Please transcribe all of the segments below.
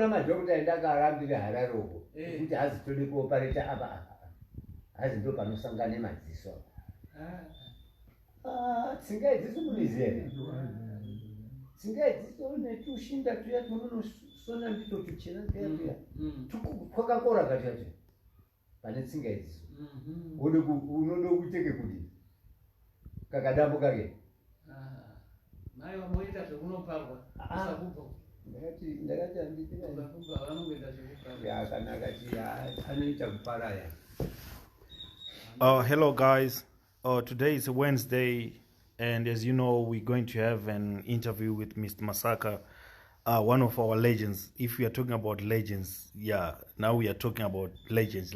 Ndakaona madhokodheya ndakarambira Hararoko kuti hazitori kuopareta apa hazi ndo panosangane madziso. Tsinga idziso munoziya here? Tsinga idziso netushinda tuya tunonosona ndito tuchena tuya twakakora kati pane tsinga idziso. Unoda kuiteke kuti kakadambo kake. Mai wamoita zvekunoparwa usakubva. Ndakati anditi usakubva vanongoita zvekuparwa. Yakanaka chiya anoita kuparaya. Hello guys, today is Wednesday, and as you know, we're going to have an interview with Mr. Masaka, one of our legends. If we are talking about legends, yeah, now we are talking about legends.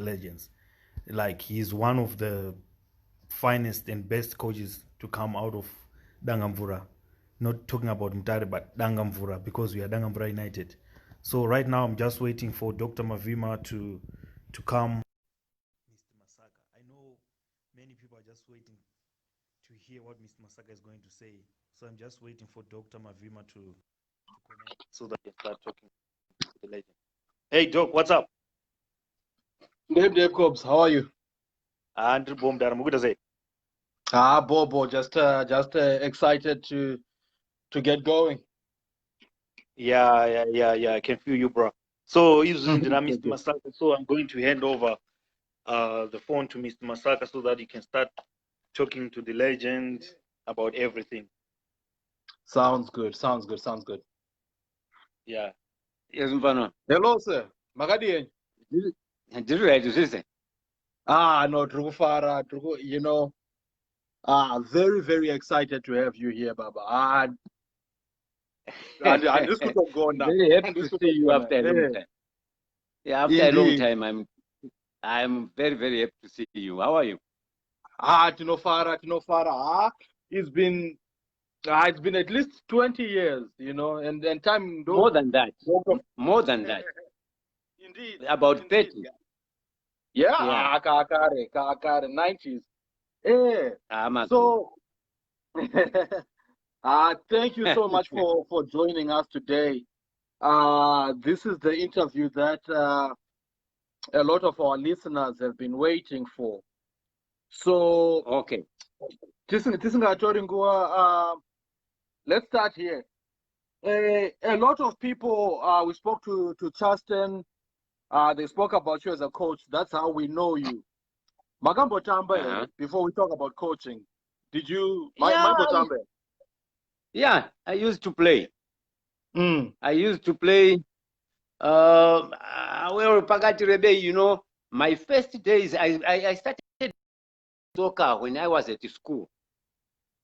Like, he's one of the finest and best coaches to come out of Dangamvura. Not talking about Mtare, but Dangamvura, because we are Dangamvura United. So right now I'm just waiting for Dr. Mavima to come. Mr. Masaka, I know many people are just waiting to hear what Mr. Masaka is going to say. So I'm just waiting for Dr. Mavima to connect so that they start talking to the legend. Hey Doc, what's up? Dave Cobbs, how are you? Andrew Bomdar, say. Bobo, just excited to get going. Yeah, I can feel you, bro. So using Mr. Masaka, so I'm going to hand over the phone to Mr. Masaka so that you can start talking to the legend about everything. Sounds good. Yeah. Yes, Mfano. Hello, sir. Magadi. Did you write this? No, Drugufara, you know, very, very excited to have you here, Baba. And this could have gone now. Very happy to see you after a long time. Yeah, after a long time, I'm very, very happy to see you. How are you? Tinofara. It's been at least 20 years, you know, and time. More than that. Indeed. About 30. Yeah. Kakare, 90s. So, thank you so much for joining us today. This is the interview that a lot of our listeners have been waiting for. So, okay. Let's start here. A lot of people, we spoke to Chasten, they spoke about you as a coach. That's how we know you. Magambo Tambe, before we talk about coaching, did you? Magambo Tambe? Yeah, I used to play. I used to play. Well, Pagatirebe, you know, my first days, I started soccer when I was at school,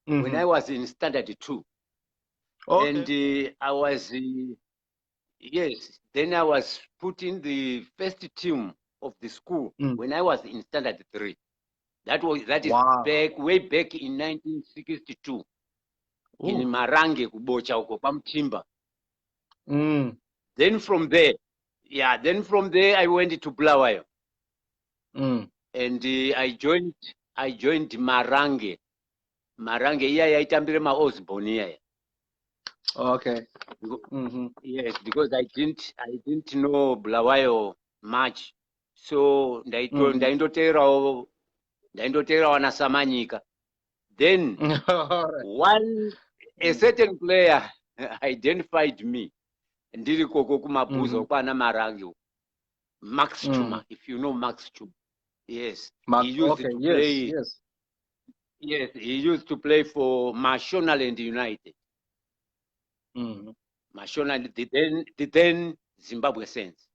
when I was in standard 2. Okay. And I was, then I was put in the first team of the school when I was in standard 3. That is way back in 1962 in Marange Kubocha uko Pamchimba. Then from there I went to Bulawayo. And I joined Marange. Marange itambire ma Osborne here. Okay. Yes, because I didn't know Bulawayo much. So ndaindotera wanasamanyika. Then a certain player identified me. Ndiri koko kumabuzo kwana Marange. Max Chuma, if you know Max Chuma. Yes. He used to play. Yes, he used to play for Mashonaland United. Mashonaland, the then Zimbabwe Saints.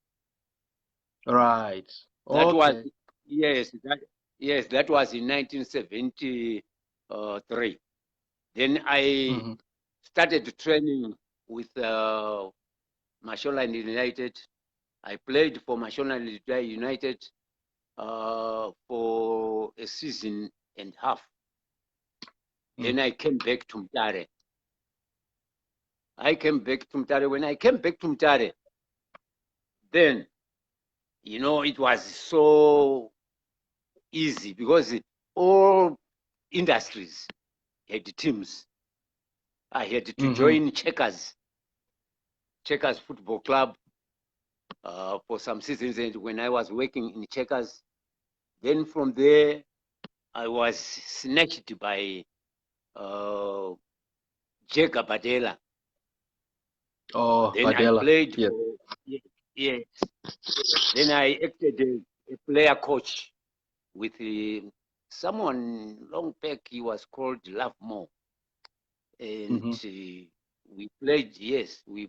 Right. That was that was in 1973. Then I started training with Mashonaland United. I played for Mashonaland United for a season and a half. Then I came back to Mtare. When I came back to Mtare, then, you know, it was so easy because all industries had teams. I had to join Checkers Football Club. for some seasons, and when I was working in Checkers, then from there I was snatched by Jega Badela. Oh, Then I Badela. played Yes. for, yes. Then I acted as a player coach with someone long back. He was called Love More, and we played. Yes, we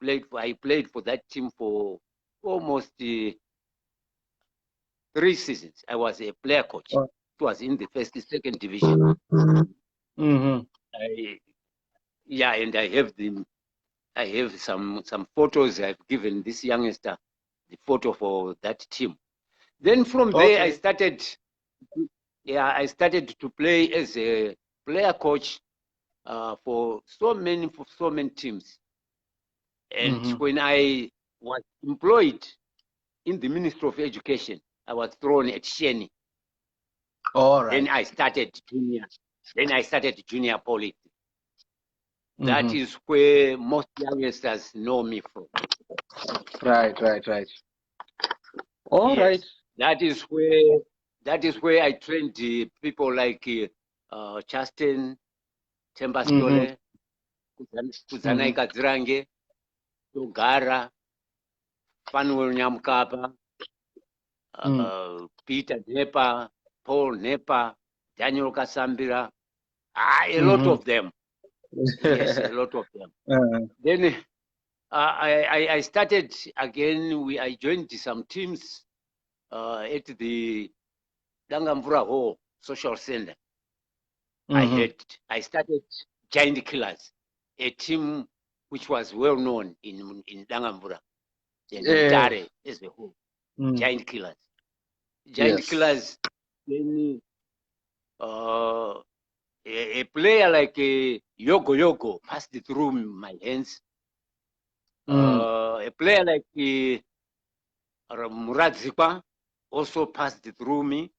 played. I played for that team for almost 3 seasons. I was a player coach. Oh. It was in the first, second division. Yeah, and I have some photos I've given this youngster, the photo for that team. Then from there I started to play as a player coach for so many teams. And when I was employed in the Ministry of Education, I was thrown at Sheni. All right. Then I started junior. Then I started junior politics. That is where most youngsters know me from. Right. All right. That is where I trained people like Chasten, Tembaskole, Kuzanai Kadzirange, Togara, Fanuel Nyamkapa, Peter Nepa, Paul Nepa, Daniel Kasambira, a lot of them. Yes, a lot of them. Then I started again. I joined some teams at the Dangamvura Hall Social Center. I started Giant Killers, a team which was well known in Dangamvura and Tare as a whole. Giant Killers. Giant Killers. Then a player like Yogo passed through my hands. A player like Muradzikwa also passed through me.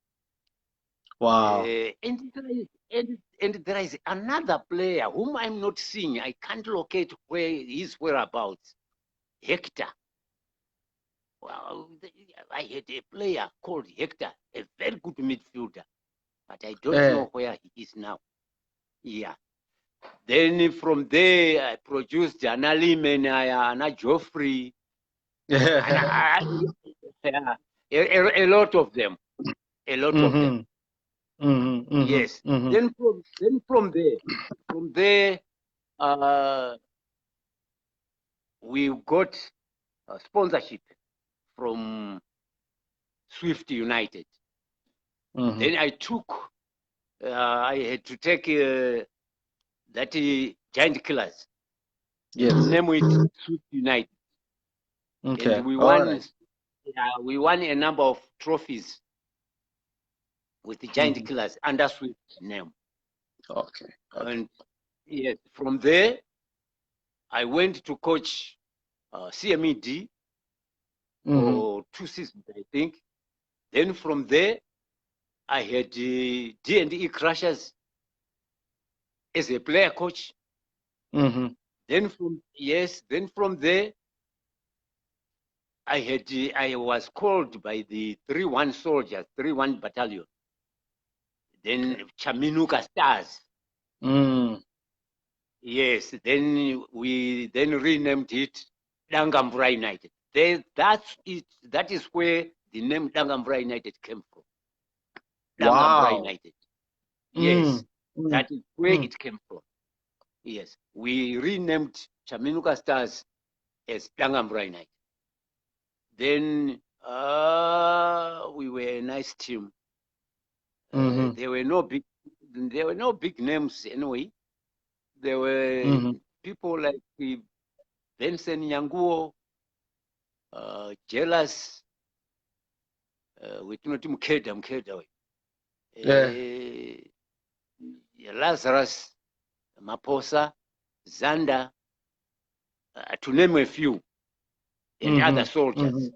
Wow. And there is another player whom I'm not seeing. I can't locate where his whereabouts. Hector. Well, I had a player called Hector, a very good midfielder, but I don't know where he is now. Yeah. Then from there, I produced Analim and Joffrey. A lot of them. A lot of them. Yes. Then from there, we got a sponsorship from Swift United. Then I had to take that Giant Killers. Yes. Name it Swift United. Okay. And we won. We won a number of trophies with the Giant Killers under Swift name. Okay. And yes, from there, I went to coach CMED for 2 seasons, I think. Then from there, I had D&E Crushers as a player coach. Then from there, I was called by the 3-1 soldiers, 3-1 battalion. Then Chaminuka Stars. Yes, then we renamed it Dangamvura United. That is where the name Dangamvura United came from. Dangamvura United. Yes, that is where it came from. Yes, we renamed Chaminuka Stars as Dangamvura United. Then we were a nice team. There were no big names anyway. There were people like Vincent Nyanguo, Jealous, with Mukeda, Lazarus, Maposa, Zanda, to name a few, and other soldiers.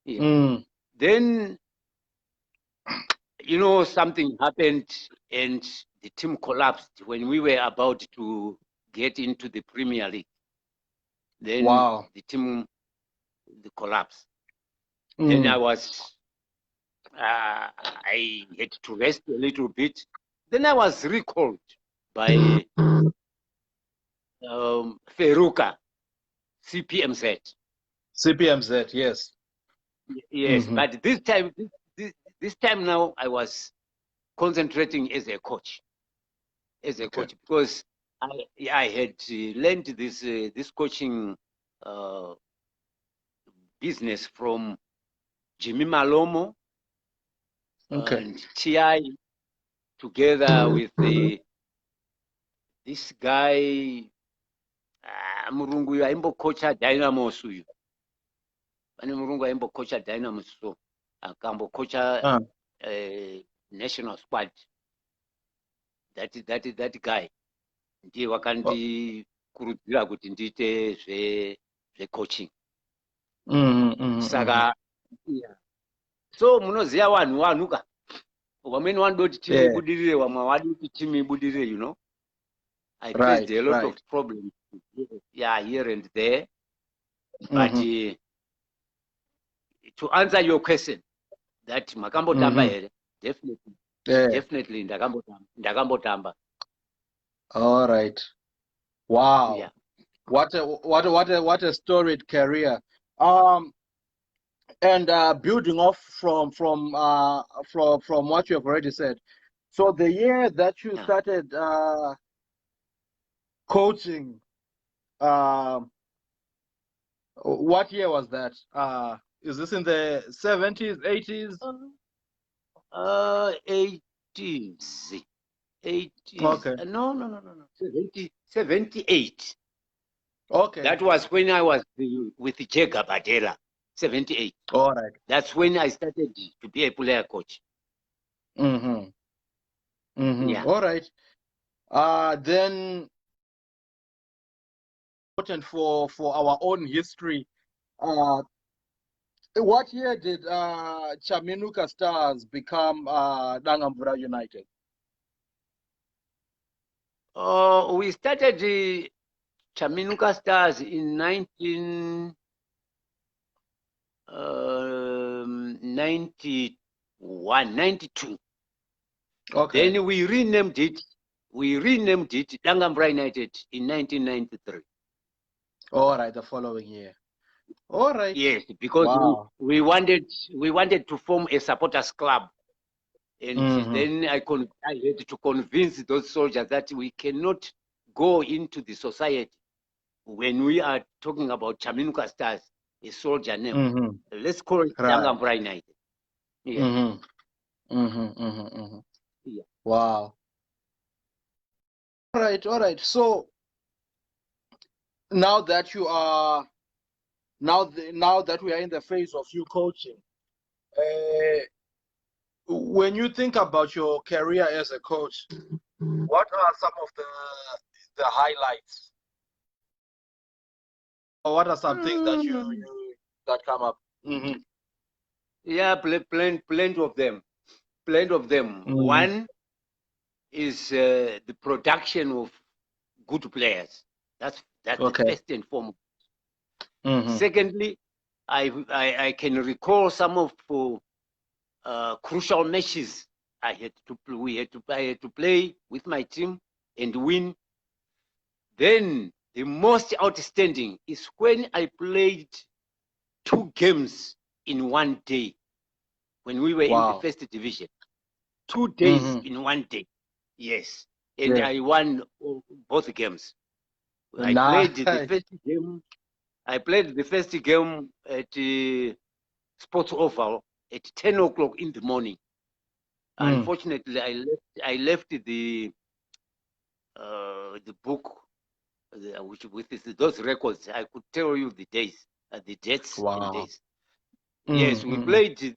Then, something happened and the team collapsed when we were about to get into the Premier League. Then the team the collapse. Then I had to rest a little bit. Then I was recalled by Feruka, CPMZ. CPMZ, yes. Yes, but this time now I was concentrating as a coach, because I had learned this coaching business from Jimmy Malomo and TI, together with this guy murungu uyu aimbokocha Dynamos uyu. Pane murungu aimbokocha Dynamos, so akambokocha national squad. That guy ndiye wakandikurudzira kuti ndiite zvecoaching. Saka so munoziva vanhu ka vamweni vanoda kuti timu ibudirire, vamwe havadi kuti timu ibudirire, you know. I faced a lot of problems here and there, but to answer your question, that makambotamba here, definitely ndakambotamba. All right. Wow. Yeah. What a storied career. And building off from what you have already said. So the year that you started coaching, what year was that? Is this in the 70s, 80s? 80s. 80s. Okay. No. 78. Okay. That was when I was with Jega Badela. 78. All right. That's when I started to be a player coach. Yeah. All right. Then important for our own history. What year did Chaminuka Stars become Dangamvura United? We started the Chaminuka Stars in 1991, 92. Okay. Then we renamed it Dangamvura United in 1993. All right, the following year. All right. Yes, because we wanted to form a supporters club, and then I had to convince those soldiers that we cannot go into the society when we are talking about Chaminuka Stars, a soldier name. Let's call it Dangamvura United. Yeah. Yeah. Wow. All right. So now that you are now that we are in the phase of you coaching, when you think about your career as a coach, what are some of the highlights, or what are some things that that come up? Yeah, plenty of them. One is the production of good players. That's Okay. the first and foremost. Secondly, I can recall some of crucial matches I had to play with my team and win. Then the most outstanding is when I played 2 games in one day when we were in the first division. 2 days in one day. Yes. And I won both games. I played the first game at Sports Oval at 10 o'clock in the morning. Unfortunately, I left the book, which with those records, I could tell you the days, the dates and days. Yes, we played the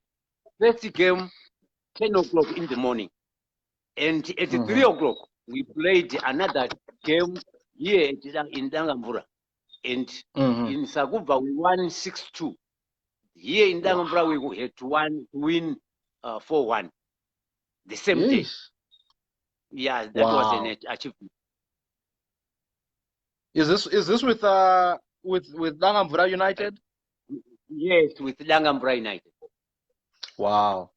first game 10 o'clock in the morning, and at 3 o'clock we played another game here in Dangamvura, and in Sakuba we won 6-2. Here in Dangamvura we had to win 4-1 the same day. Yeah, that was an achievement. Is this with Dangamvura United? Yes, with Dangamvura United. Wow.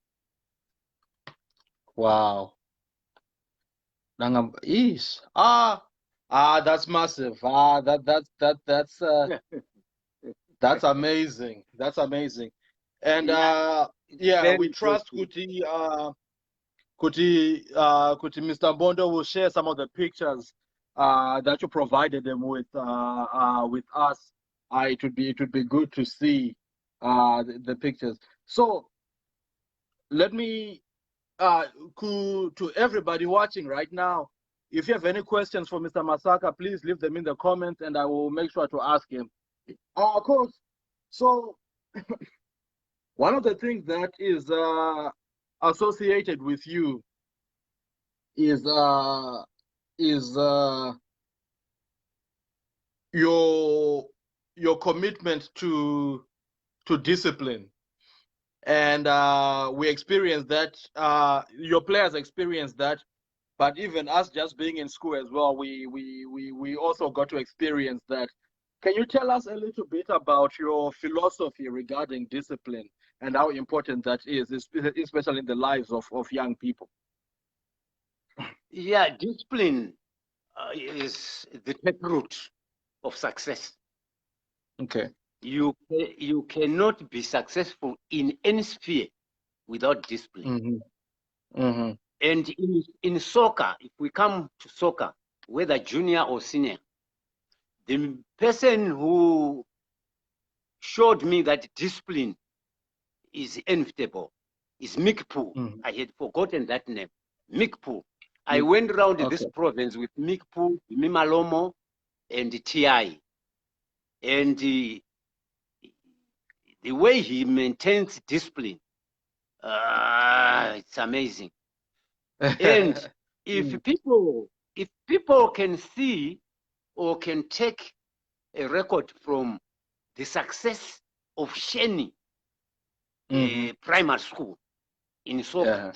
Wow. That's massive. That's amazing. That's amazing. And Very we trust impressive. Kuti Mr. Bondo will share some of the pictures that you provided them with us. It would be good to see the pictures. So let me to everybody watching right now, if you have any questions for Mr. Masaka, please leave them in the comments and I will make sure to ask him. Coach, so one of the things that is associated with you is your commitment to discipline, and we experience that. Your players experience that, but even us just being in school as well, we also got to experience that. Can you tell us a little bit about your philosophy regarding discipline and how important that is, especially in the lives of young people? Yeah, discipline is the taproot of success. Okay. You cannot be successful in any sphere without discipline. Mm-hmm. Mm-hmm. And in soccer, if we come to soccer, whether junior or senior, the person who showed me that discipline is inevitable is Mikpu. Mm-hmm. I had forgotten that name. Mikpu. I went around this province with Mikpu, Mimalomo, and TI. And the way he maintains discipline, it's amazing. And if people can see or can take a record from the success of Sheni primary school in soccer,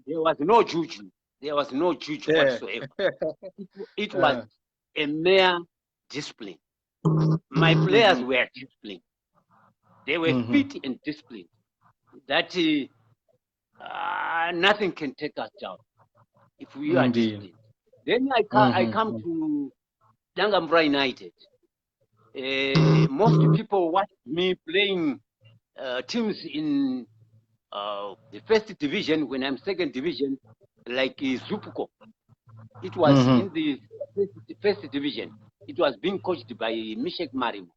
there was no juju. There was no juju whatsoever. It was a mere discipline. My players were disciplined. They were fit and disciplined. That nothing can take us down if we are disciplined. Then I come to Dangamvura United. Most people watch me playing teams in the first division when I'm second division, like Zupuko. It was in the first division. It was being coached by Mishek Marimo.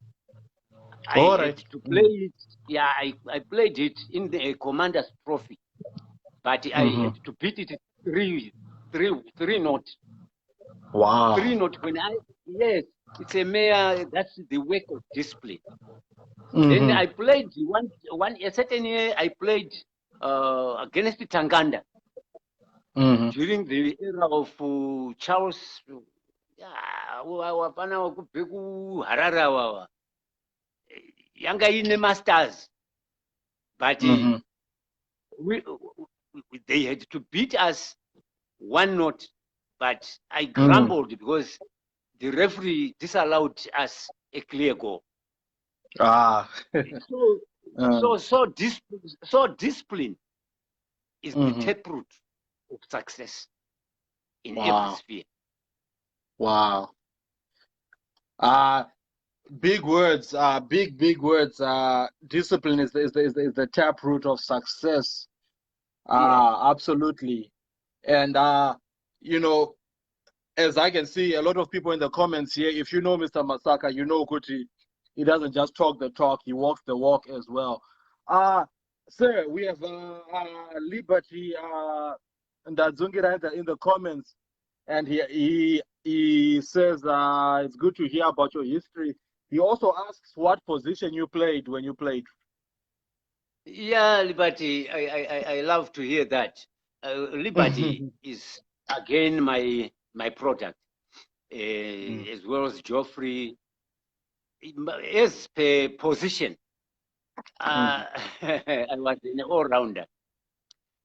I had to play it. Yeah, I played it in the Commander's Trophy, but I had to beat it 3-0. Wow. 3-0. It's a mere. That's the work of discipline. Then I played a certain year. I played against Tanganda during the era of Charles. Harara Yanga in the Masters, but they had to beat us 1-0. But I grumbled because the referee disallowed us a clear goal. So discipline is the taproot of success in every sphere. Wow. Big words. Big words. Discipline is the taproot of success. Absolutely. And as I can see, a lot of people in the comments here, if you know Mr. Masaka, you know Kuti, he doesn't just talk the talk, he walks the walk as well. Sir, we have Liberty and Zungira in the comments, and he says it's good to hear about your history. He also asks what position you played when you played. Yeah, Liberty, I love to hear that. Liberty is again my product, as well as Geoffrey. As per position, I was an all-rounder.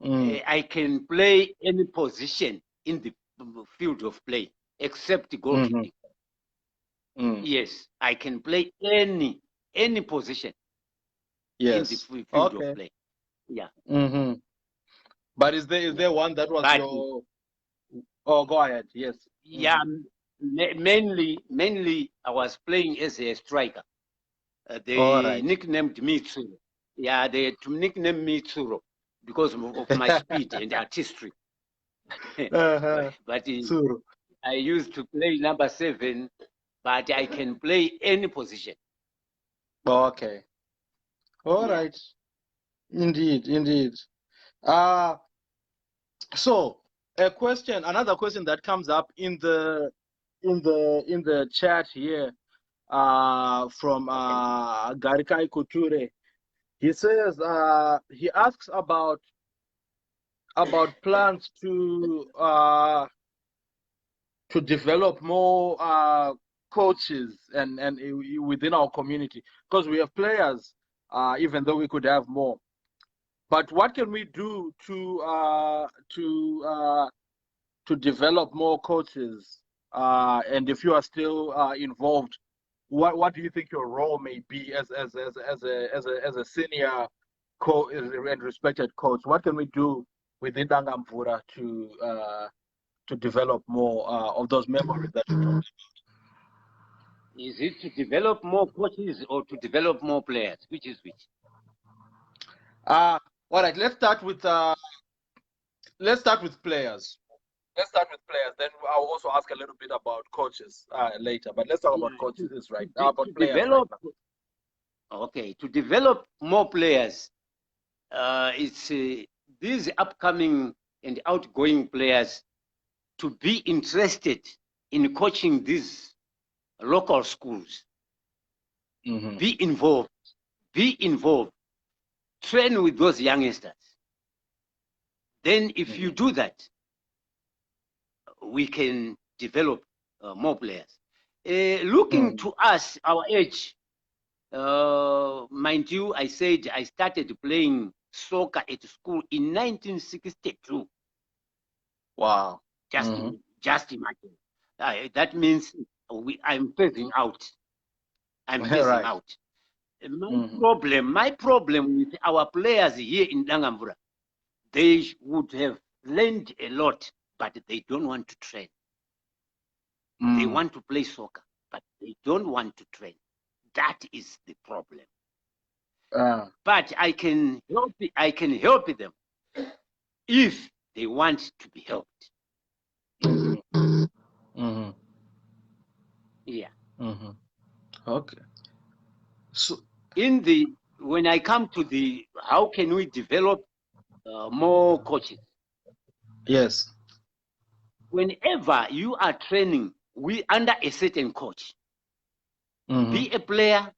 I can play any position in the field of play except goalkeeping. Yes, I can play any position in the Yes. field Okay. of play. Yeah. Mm-hmm. But is there one that was But your? Oh, go ahead. Yes. yeah, mainly I was playing as a striker. All They right. nicknamed me Tsuro. Yeah, they nicknamed me Tsuro because of my speed and artistry. Uh-huh. But Suru. I used to play number 7, but I can play any position. Okay. All Yeah. right. Indeed, indeed. Uh so another question that comes up in the chat here from Garikai Couture. He says he asks about plans to develop more coaches and within our community, because we have players, even though we could have more. But what can we do to develop more coaches? And if you are still involved, what do you think your role may be as a senior and respected coach? What can we do within Dangamvura to develop more of those memories that you talked about? Is it to develop more coaches or to develop more players? Which is which? All right, let's start with players. Let's start with players. Then I'll also ask a little bit about coaches later. But let's talk about Yeah, coaches right now, about to players right develop. now. Okay, to develop more players, it's these upcoming and outgoing players to be interested in coaching these local schools. Mm-hmm. Be involved, train with those youngsters. Then if you do that, we can develop more players. Looking to us, our age, mind you, I said I started playing soccer at school in 1962. Wow. Just imagine. That means I'm phasing out. I'm phasing Right. out. My problem with our players here in Dangamvura, they would have learned a lot, but they don't want to train. They want to play soccer, but they don't want to train. That is the problem. But I can help them if they want to be helped. Yeah. Okay. So When I come to the how can we develop more coaches? Yes. Whenever you are training, we under a certain coach. Be a player,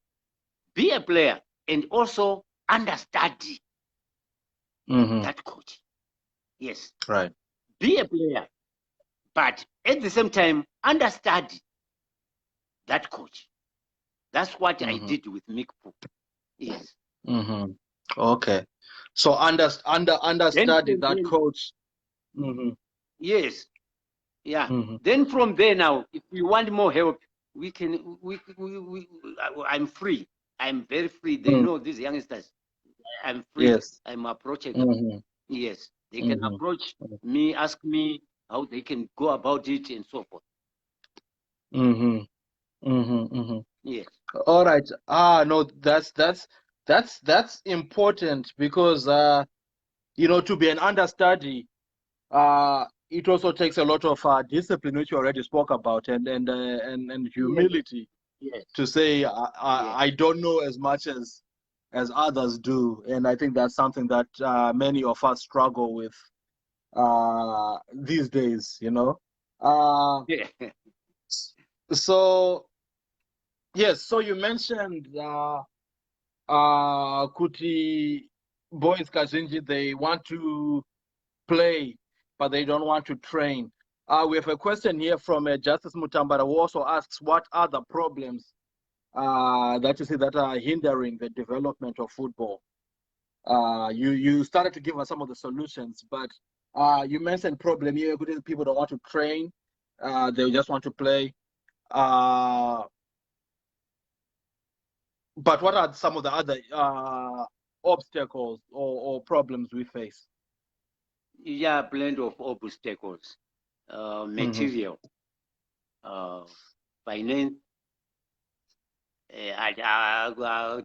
and also understudy that coach. Yes. Right. Be a player, but at the same time, understudy that coach. That's what I did with Mikpu. Yes. Okay. So understudy that coach. Yes. Yeah. Then from there now, if we want more help, we can. I'm free. I'm very free. They know these youngsters. I'm free. Yes. I'm approachable. Yes. They can approach me, ask me how they can go about it, and so forth. Yes. All right. No, that's important, because to be an understudy, it also takes a lot of discipline, which you already spoke about, and humility. Yes. To say I don't know as much as others do, and I think that's something that many of us struggle with these days. So yes, so you mentioned Kuti boys Kazhinji, they want to play, but they don't want to train. We have a question here from Justice Mutambara, who also asks, what are the problems that you see that are hindering the development of football? You started to give us some of the solutions, but you mentioned problem here. People don't want to train; they just want to play. But what are some of the other obstacles or problems we face? Yeah, blend of obstacles, material, finance.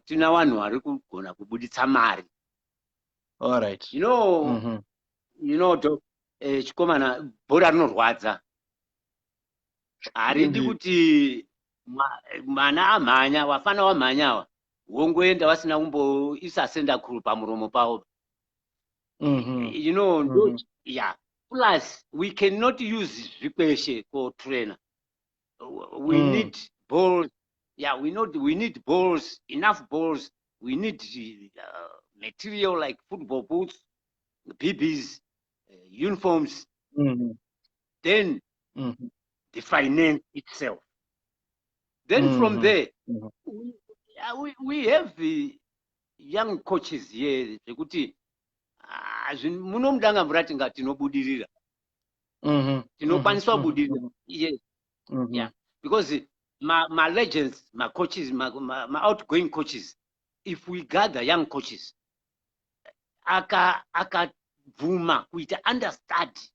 Tina vanhu vari kugona kubuditsa mari. All right. You know, chikomana bhora rinorwadza. Haridi kuti mwana amhanya, vafana vamhanyawa wongoenda vasina kumboisa senda kuru pamuromo pavo. You know, yeah. Plus, we cannot use zvikweshe for trainer. We need balls. Yeah, we need balls, enough balls. We need material like football boots, BBs, uniforms. Then the finance itself. Then from there, we have the young coaches here. Muno mudangamvura tinga tinobudirira. Tinokwaniswa kubudirira. Yes. Yeah. Because my legends, my coaches, my outgoing coaches, if we gather young coaches, akabvuma kuita understudy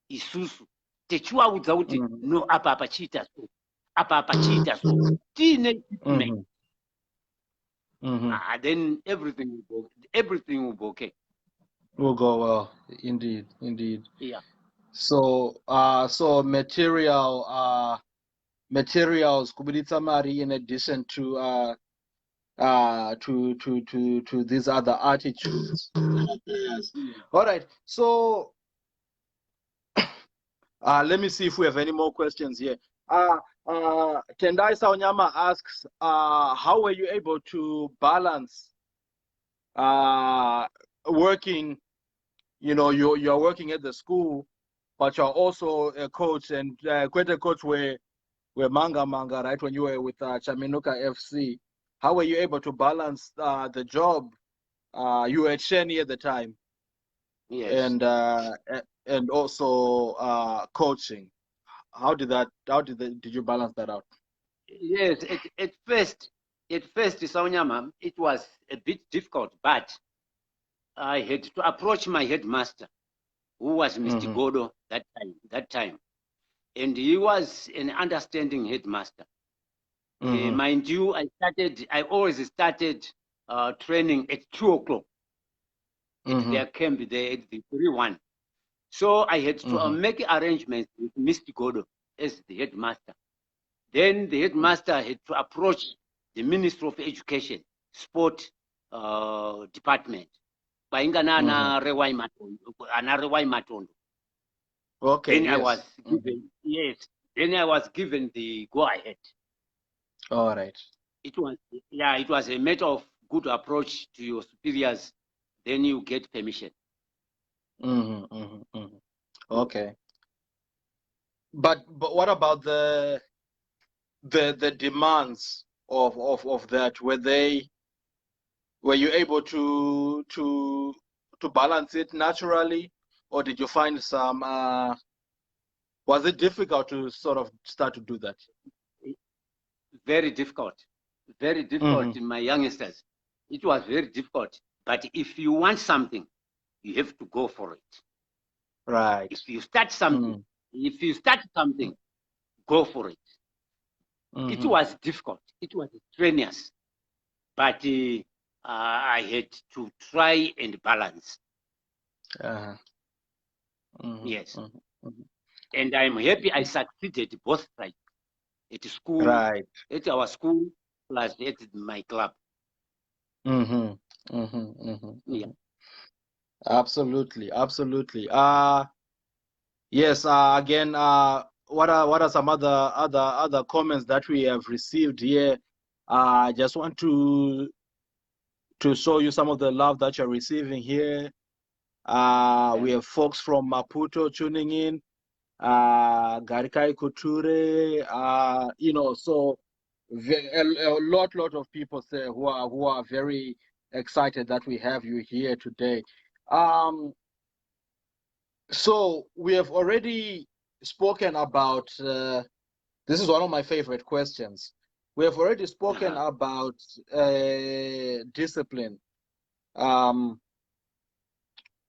isusu techivaudza kuti no apa pachiita so apa pachiita so tiine then everything will be okay. Will go well. Indeed. Yeah. So materials kubuditsa mari in addition to these other attitudes. All right. So let me see if we have any more questions here. Tendai Saonyama asks, how were you able to balance working? You know, you're working at the school, but you're also a coach, and quite a coach where manga, right? When you were with Chaminuka FC, how were you able to balance the job? You were at Sheni at the time, yes, and also coaching. How did you balance that out? Yes, at first, Saonyama, it was a bit difficult, but I had to approach my headmaster, who was Mr. Godo that time. And he was an understanding headmaster. Mind you, I always started training at 2 o'clock at their camp there at the 3-1. So I had to make arrangements with Mr. Godo as the headmaster. Then the headmaster had to approach the Minister of Education, Sport Department. Ana Rewai Matondo. Okay. Then yes. I was given the go ahead. All right. It was a matter of good approach to your superiors. Then you get permission. Okay. But what about the demands of that? Were you able to balance it naturally, or did you find some? Was it difficult to sort of start to do that? Very difficult in my youngsters. It was very difficult. But if you want something, you have to go for it. Right. If you start something, go for it. It was difficult. It was strenuous. But I had to try and balance. Yes. And I'm happy I succeeded both sides. At school, right. At our school, plus at my club. Yeah. Absolutely. Yes. Again, what are some other comments that we have received here? I just want to show you some of the love that you're receiving here. We have folks from Maputo tuning in. Garikai Couture, so a lot of people say who are very excited that we have you here today. So we have already spoken about this is one of my favorite questions. we have already spoken about discipline.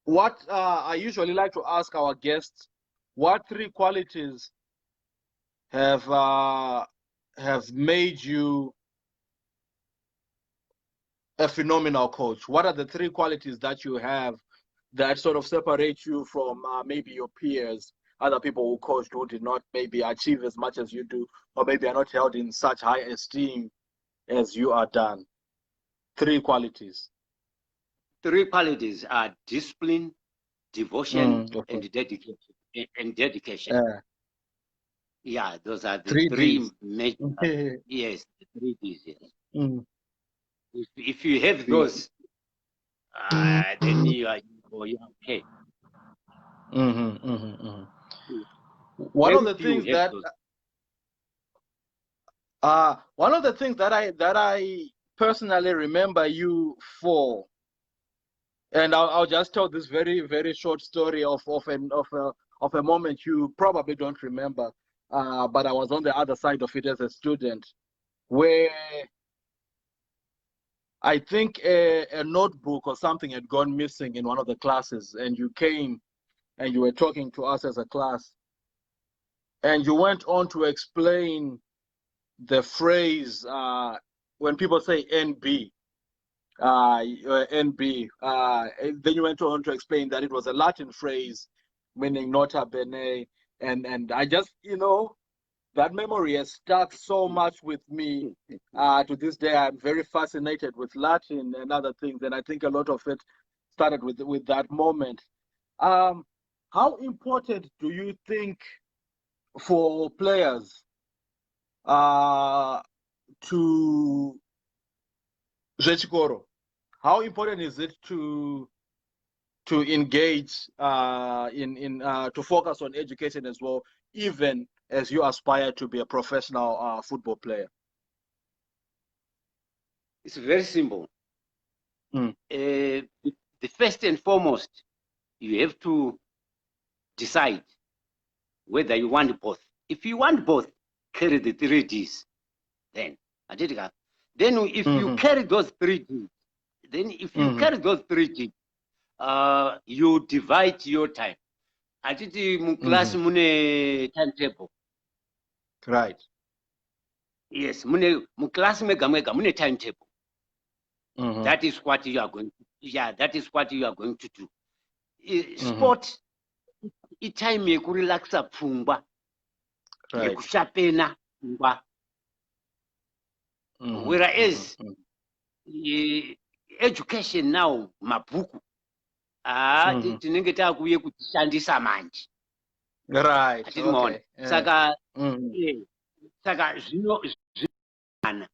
What I usually like to ask our guests, what 3 qualities have made you a phenomenal coach? What are the 3 qualities that you have that sort of separate you from maybe your peers, other people who coached who did not maybe achieve as much as you do, or maybe are not held in such high esteem as you are done? 3 qualities. 3 qualities are discipline, devotion, Okay. and dedication. Yeah, those are the 3 3 Ds. major. Yes, the 3 Ds. Yes. If you have 3 those, then you are okay. One of When the do you things have that those? I personally remember you for, and I'll just tell this very, very short story of a moment you probably don't remember, but I was on the other side of it as a student, where I think a notebook or something had gone missing in one of the classes, and you came and you were talking to us as a class, and you went on to explain the phrase when people say NB, NB. Then you went on to explain that it was a Latin phrase meaning nota bene, and I just, that memory has stuck so much with me. To this day, I'm very fascinated with Latin and other things, and I think a lot of it started with that moment. How important do you think for players to Zechikoro? How important is it to engage to focus on education as well, even as you aspire to be a professional football player? It's very simple. The first and foremost, you have to decide whether you want both. If you want both, carry the 3 Ds. Then if you carry those 3 Ds, then if you carry those 3 Ds, you divide your time. Atiti class mune timetable. Right. Yes, mune class mega mune timetable. That is what you are going to. Yeah, that is what you are going to do. Sport, time yekurelaxa pfungwa, yekushapena pfungwa. Whereas education now, mabhuku, tinenge takuye kutishandisa manje. Right. Okay. Saka zvinoenderana.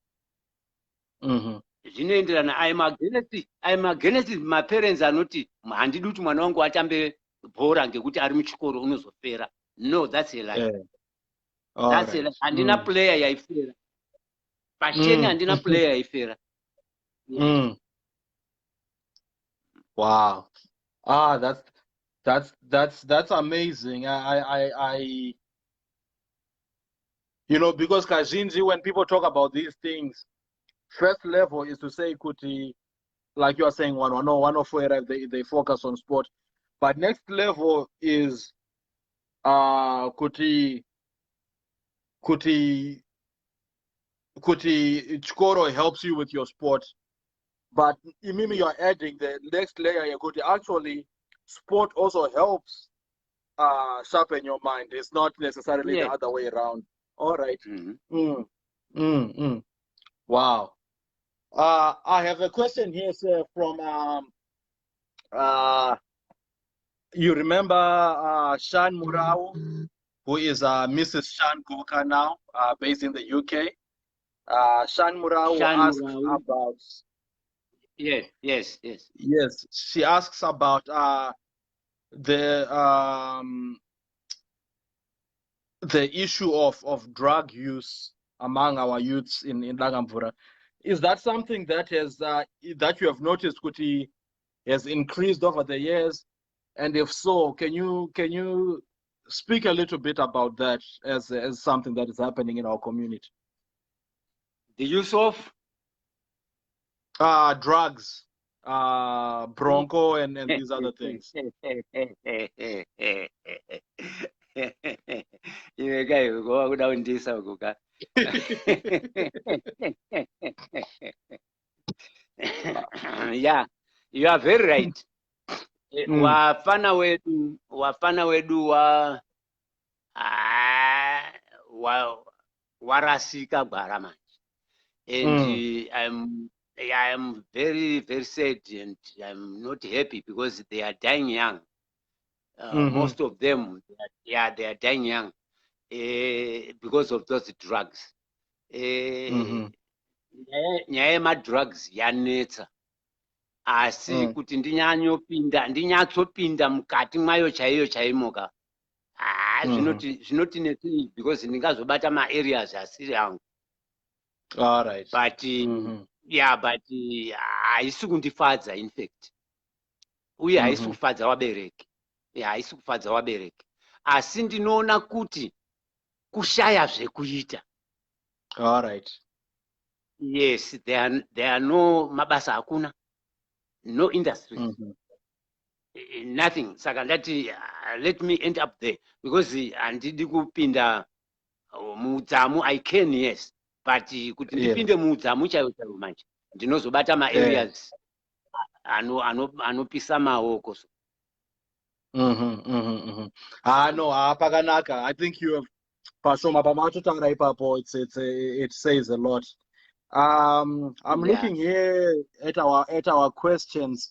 I'm against maparents anoti handidi kuti mwana wangu atambe bhora ngekuti ari muchikoro unozofera. No, that's a lie. That's a lie. Handina player yaifera. Pasheni handina player yaifera. Wow. That's amazing. I because Kazhinji, when people talk about these things, first level is to say kuti, like you are saying, 104 they focus on sport, but next level is kuti chikoro helps you with your sport, but Imimi, you are adding the next layer. Kuti actually sport also helps sharpen your mind. It's not necessarily the other way around. All right. Wow. I have a question here, sir, from you remember Shan Murau, who is Mrs. Shan Goka now, based in the UK. Shan Murau asks about. Yes. Yes, she asks about the issue of drug use among our youths in Dangamvura. Is that something that has that you have noticed, Kuti, has increased over the years? And if so, can you speak a little bit about that as something that is happening in our community? the use of drugs, Bronco, and these other things. Iwe kai uko kudawundisa ukuka. Yeah, you are very right. Wafana wedu warasika gwara manje. And I'm very, very sad, and I'm not happy because they are dying young. Most of them, they are dying young because of those drugs. Nyaya yema-drugs yanetsa, asi kuti ndinyatsopinda mukati mwayo chaiyo chaimoka. Zvinotinetsi because ndingazobata ma-areas asiri angu. All right. But yeah, but haisi kundifadza in fact. Uye haisi kufadza wabereki. Yeah, haisi kufadza wabereki. Asi ndinoona kuti kushaya zvekuita. All right. Yes, there are no mabasa hakuna, no industries, nothing. Saka ndati let me end up there because handidi kupinda muudzamu. I can, yes, but kuti ndipinde muudzamu chaiwo chaiwo manje ndinozobata ma-areas anopisa maoko. No, pakanaka. I think you have Pashoma Pamatotaura ipapo. It says a lot. I'm looking here at our questions.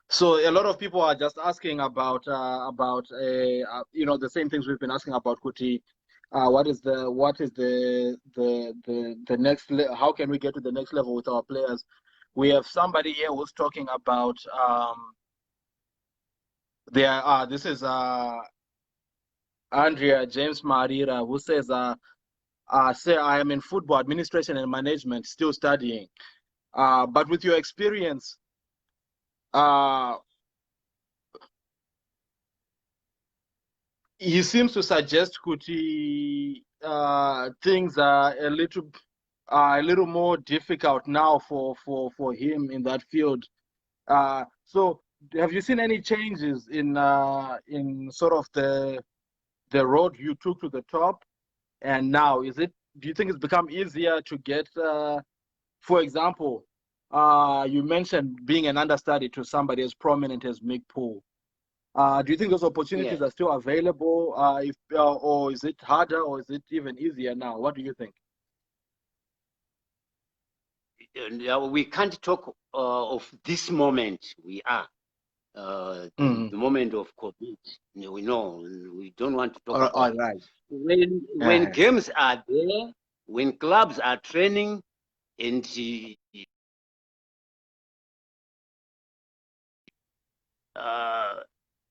So a lot of people are just asking about the same things we've been asking about Kuti. What is the next how can we get to the next level with our players? We have somebody here who's talking about this is Andrea James Marira, who says say I am in football administration and management, still studying, but with your experience, he seems to suggest Kuti things are a little more difficult now for him in that field. So have you seen any changes in sort of the road you took to the top, and now do you think it's become easier to get for example, you mentioned being an understudy to somebody as prominent as Mick Poole. Do you think those opportunities are still available, or is it harder, or is it even easier now? What do you think? We can't talk of this moment we are. The moment of COVID, we know we don't want to talk about right. When games are there, when clubs are training, and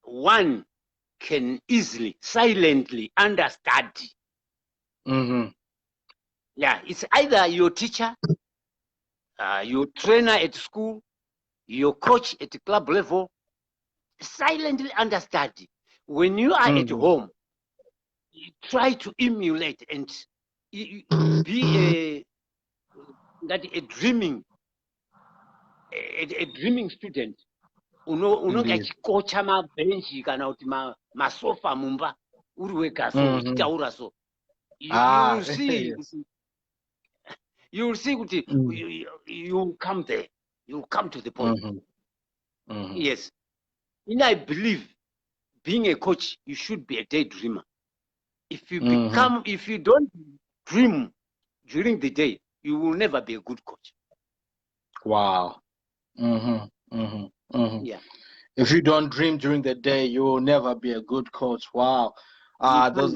one can easily, silently understudy. Yeah, it's either your teacher, your trainer at school, your coach at the club level. Silently understudy. When you are at home, you try to emulate and be a dreaming student. Unonga chikocha mabenchi kana kuti masofa mumba uri wega so uchitaura so. You will see kuti you come there. You come to the point. Yes. And I believe being a coach, you should be a daydreamer. If you if you don't dream during the day, you will never be a good coach. Wow. Yeah. If you don't dream during the day, you will never be a good coach. Wow. Those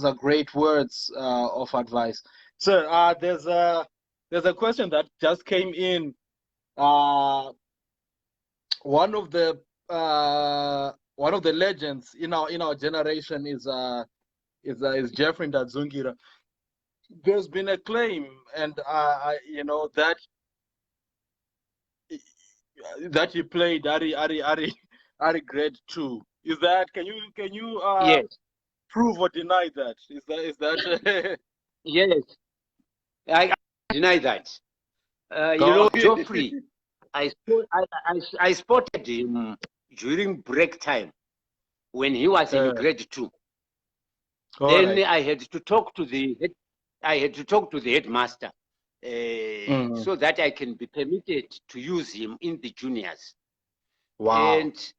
are great words of advice. So there's a question that just came in. One of the legends in our generation is Jeffrey Ndadzungira. There's been a claim, and that he played Ari grade 2 Is that can you Yes, prove or deny that? Is that yes. I deny that. You oh, know, Geoffrey, I spotted him during break time when he was in grade 2. all Then right. I had to talk to the headmaster so that I can be permitted to use him in the juniors. Wow. And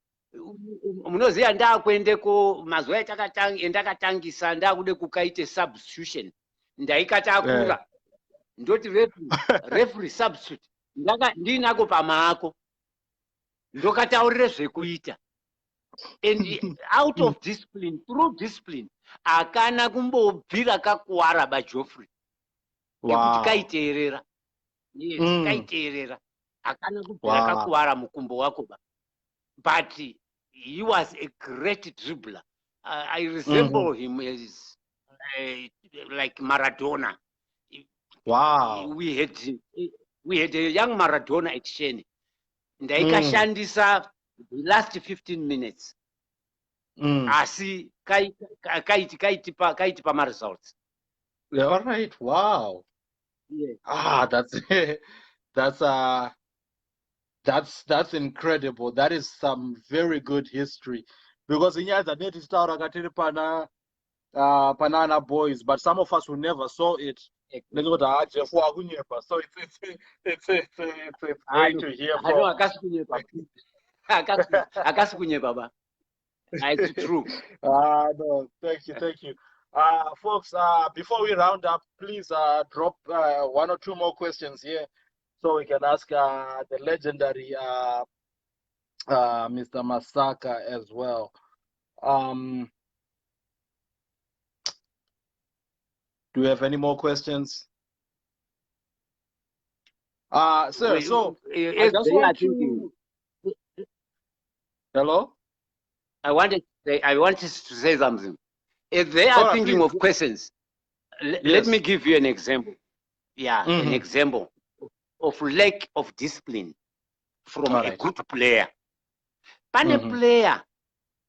munoziva ndakuendeko mazuva endakatangisa ndakude kukaite substitution ndaikatakura ndoti referee substitute ndinako pamaako ndokataurire zvekuita. And out of discipline, through discipline, akana kumbobvira kakuwara baJoffrey. Ngekuti kaiteerera. Yes, kaiteerera. Akana kubvira kakuwara mukumbo wako ba. But he was a great dribbler. I resemble him as like Maradona. Wow. We had a young Maradona at Sheni. Ndaikashandisa the last 15 minutes. Asi kaitipa ma results. Yeah, all right. Wow. Yeah. That's incredible. That is some very good history. Because in years I need to start Panana boys, but some of us who never saw it. So it's great to hear from. Akasikunye baba. It's true. No, thank you. Folks, before we round up, please drop one or two more questions here so we can ask the legendary Mr. Masaka as well. Do we have any more questions? Sir, so I just want to... Hello? I wanted to say something. If they are thinking of questions, let me give you an example. Yeah, an example of lack of discipline from a good player. Pane player,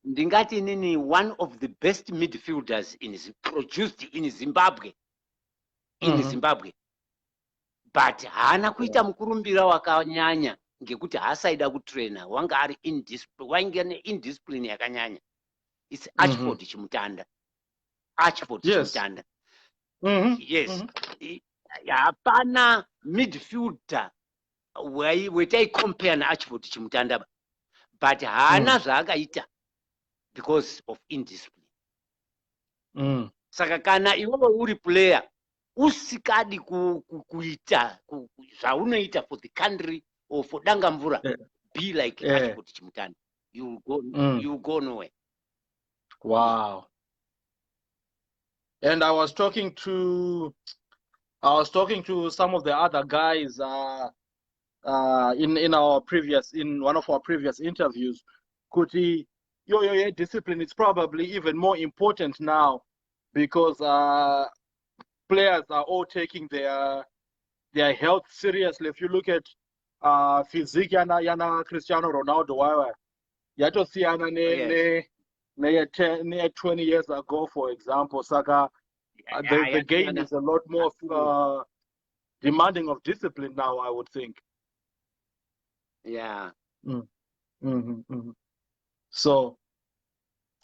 ndingati nini, one of the best midfielders produced in Zimbabwe. Zimbabwe. But hana kuita mukurumbira wakanyanya ngekuti hasaida kutraina, wanga ari indiscipline yakanyanya. It's Archibald Chimutanda. Chimutanda. Yes. Hapana midfielder wetai compare na Archibald Chimutanda, but hana zvaakaita because of indiscipline. Saka kana iwewe uri player usikadi kuita zvaunoita for the country or for Dangamvura, be like Archibald Chimutanda. You go nowhere. Wow. And I was talking to some of the other guys in one of our previous interviews. Kuti your discipline is probably even more important now because players are all taking their health seriously. If you look at physique yana Cristiano Ronaldo yatosiyana ne 20 years ago, for example. Saka the game is a lot more demanding of discipline now, I would think. Yeah. So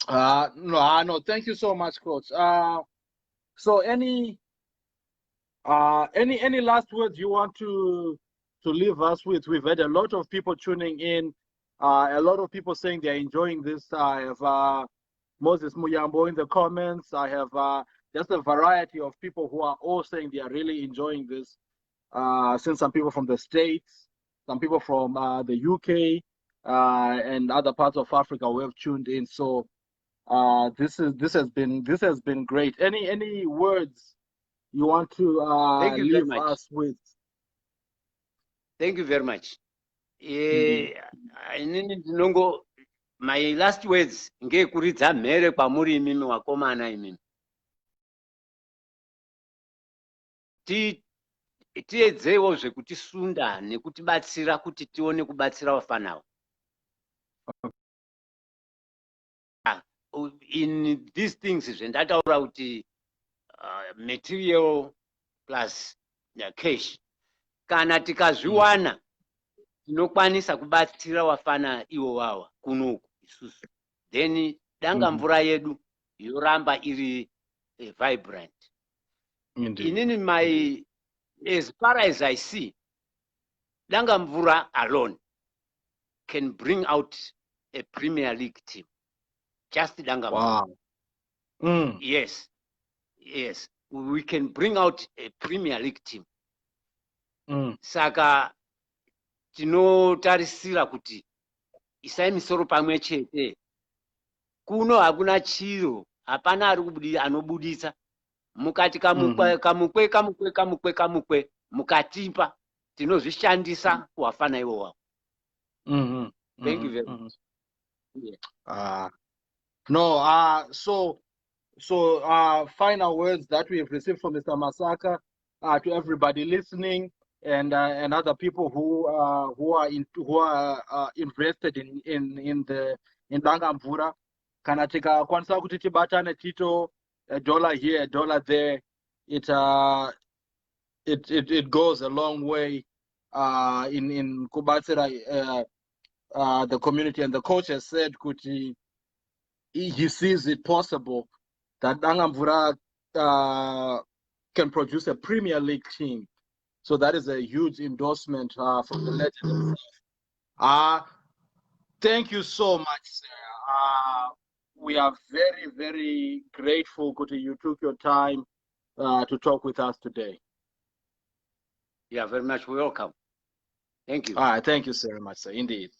no, thank you so much, coach. So any last words you want to leave us with? We've had a lot of people tuning in, a lot of people saying they're enjoying this. I have Moses Muyambo in the comments. I have just a variety of people who are all saying they are really enjoying this. Since some people from the States, some people from the UK, and other parts of Africa who have tuned in. So this has been great. Any words you want to leave us with? Thank you very much. My last words ngekuridza mhere kwamuri imimi wakomana imimi. Tiedzewo zvekutisunda nekutibatsira kuti tione kubatsira vafanawo. in these things zvendataura kuti material plus cash, kana tikazviwana tinokwanisa kubatsira wafana iwo wawa kunoku isusu, then Dangamvura yedu yoramba iri vibrant. Inini as far as I see, Dangamvura alone can bring out a Premier League team. Just Dangamvura. Wow. Yes. We can bring out a Premier League team. Saka tinotarisira kuti isai misoro pamwe chete. Kuno hakuna chiro, hapana ari anobudisa. Mukati kamukwe mukatipa tinozvishandisa kuwafana iwo wao. Thank you very much. Yeah. So final words that we have received from Mr. Masaka to everybody listening and other people who are invested in Dangamvura. Kana tikakwanisa kuti tibatane tito a dollar here, a dollar there, it goes a long way in kubatsira the community. And the coach has said kuti he sees it possible that Dangamvura can produce a Premier League team. So that is a huge endorsement from the legend himself. Thank you so much, sir. We are very, very grateful that you took your time to talk with us today. You are very much welcome. Thank you. Thank you so very much, sir. Indeed.